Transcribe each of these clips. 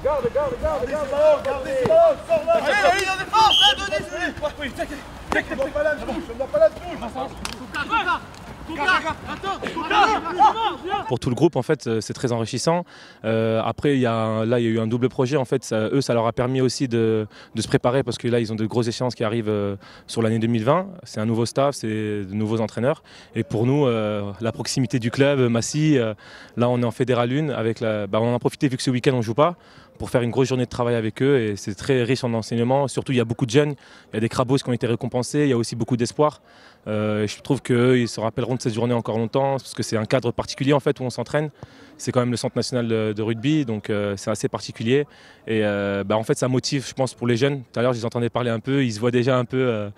Garde, allez, la défense, on doit pas la touche, Pour tout le groupe, en fait, c'est très enrichissant. Après, il y a eu un double projet. En fait, ça leur a permis aussi de se préparer parce que là, ils ont de grosses échéances qui arrivent sur l'année 2020. C'est un nouveau staff, c'est de nouveaux entraîneurs. Et pour nous, la proximité du club, Massy, là, on est en Fédéral 1. On en a profité vu que ce week-end, on ne joue pas, pour faire une grosse journée de travail avec eux. Et c'est très riche en enseignement. Surtout, il y a beaucoup de jeunes. Il y a des crabos qui ont été récompensés. Il y a aussi beaucoup d'espoir. Je trouve qu'ils se rappelleront de cette journée encore longtemps parce que c'est un cadre particulier en fait où on s'entraîne. C'est quand même le centre national de rugby, donc c'est assez particulier. Et en fait, ça motive, je pense, pour les jeunes. Tout à l'heure, je les entendais parler un peu. Ils se voient déjà un peu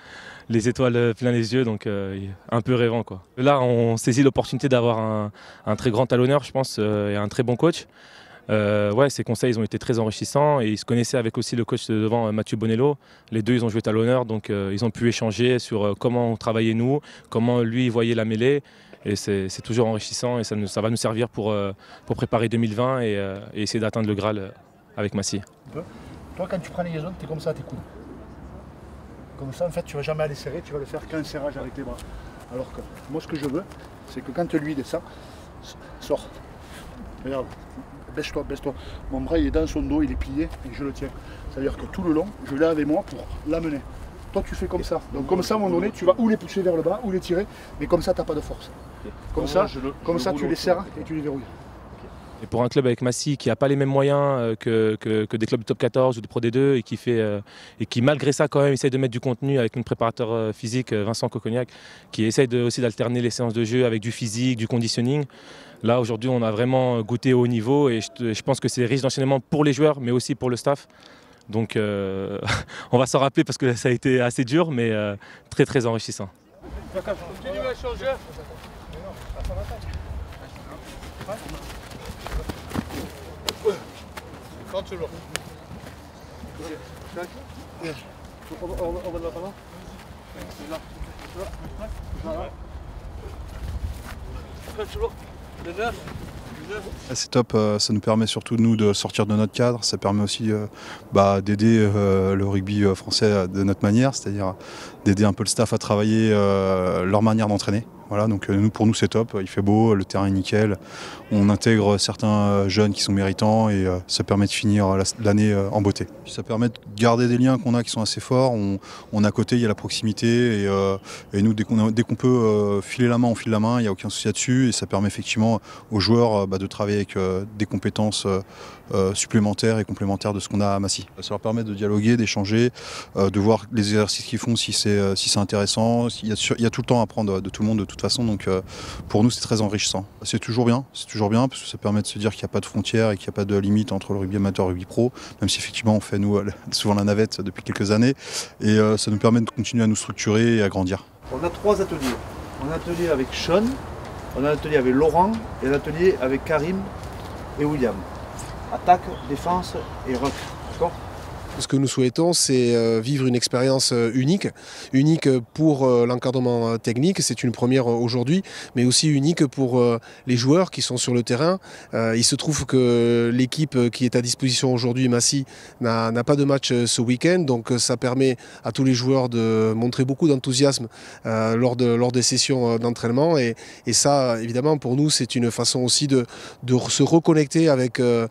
les étoiles plein les yeux, donc un peu rêvant, quoi. Là, on saisit l'opportunité d'avoir un très grand talonneur, je pense, et un très bon coach. Ces conseils ils ont été très enrichissants et ils se connaissaient avec aussi le coach de devant Mathieu Bonello. Les deux ils ont joué talonneur donc ils ont pu échanger sur comment on travaillait nous, comment lui voyait la mêlée et c'est toujours enrichissant et ça va nous servir pour préparer 2020 et essayer d'atteindre le Graal avec Massy. Toi quand tu prends les liaisons, tu es comme ça à tes coudes. Comme ça en fait tu ne vas jamais aller serrer, tu vas le faire qu'un serrage avec les bras. Alors que moi ce que je veux, c'est que quand lui descend, sort. Regarde. Baisse-toi. Mon bras il est dans son dos, il est plié et je le tiens. C'est-à-dire que tout le long, je l'ai avec moi pour l'amener. Toi tu fais comme ça. Donc comme ça à un moment donné, tu vas ou les pousser vers le bas ou les tirer, mais comme ça tu n'as pas de force. Comme ça tu les serres et tu les verrouilles. Et pour un club avec Massy qui n'a pas les mêmes moyens que des clubs de top 14 ou de Pro D2 et qui malgré ça quand même essaye de mettre du contenu avec notre préparateur physique Vincent Cocognac qui essaye aussi d'alterner les séances de jeu avec du physique, du conditioning. Là aujourd'hui on a vraiment goûté au haut niveau et je pense que c'est riche d'enchaînement pour les joueurs mais aussi pour le staff. Donc on va s'en rappeler parce que ça a été assez dur mais très très enrichissant. Continue à changer. Quand tu l'as. On va là. C'est top, ça nous permet surtout nous de sortir de notre cadre, ça permet aussi d'aider le rugby français de notre manière, c'est-à-dire d'aider un peu le staff à travailler leur manière d'entraîner. Voilà, donc pour nous c'est top, il fait beau, le terrain est nickel, on intègre certains jeunes qui sont méritants et ça permet de finir l'année en beauté. Ça permet de garder des liens qu'on a qui sont assez forts, on est à côté, il y a la proximité et nous dès qu'on peut filer la main, on file la main, il n'y a aucun souci là-dessus et ça permet effectivement aux joueurs de travailler avec des compétences supplémentaires et complémentaires de ce qu'on a à Massy. Ça leur permet de dialoguer, d'échanger, de voir les exercices qu'ils font si c'est intéressant, il y a tout le temps à apprendre de tout le monde de toute façon, donc pour nous c'est très enrichissant. C'est toujours bien parce que ça permet de se dire qu'il n'y a pas de frontières et qu'il n'y a pas de limite entre le rugby amateur et le rugby pro, même si effectivement on fait nous souvent la navette depuis quelques années et ça nous permet de continuer à nous structurer et à grandir. On a 3 ateliers. On a un atelier avec Sean, on a un atelier avec Laurent et un atelier avec Karim et William. Attaque, défense et ruck. D'accord ? Ce que nous souhaitons, c'est vivre une expérience unique pour l'encadrement technique, c'est une première aujourd'hui, mais aussi unique pour les joueurs qui sont sur le terrain. Il se trouve que l'équipe qui est à disposition aujourd'hui, Massy, n'a pas de match ce week-end, donc ça permet à tous les joueurs de montrer beaucoup d'enthousiasme lors des sessions d'entraînement. Et ça, évidemment, pour nous, c'est une façon aussi de se reconnecter avec le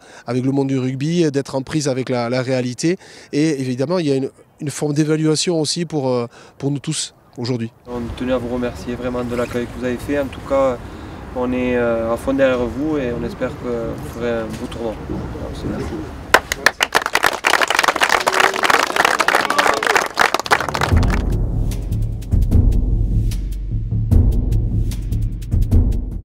monde du rugby, d'être en prise avec la réalité. Et évidemment, il y a une forme d'évaluation aussi pour nous tous aujourd'hui. On tenait à vous remercier vraiment de l'accueil que vous avez fait. En tout cas, on est à fond derrière vous et on espère que vous ferez un beau tournoi. Alors,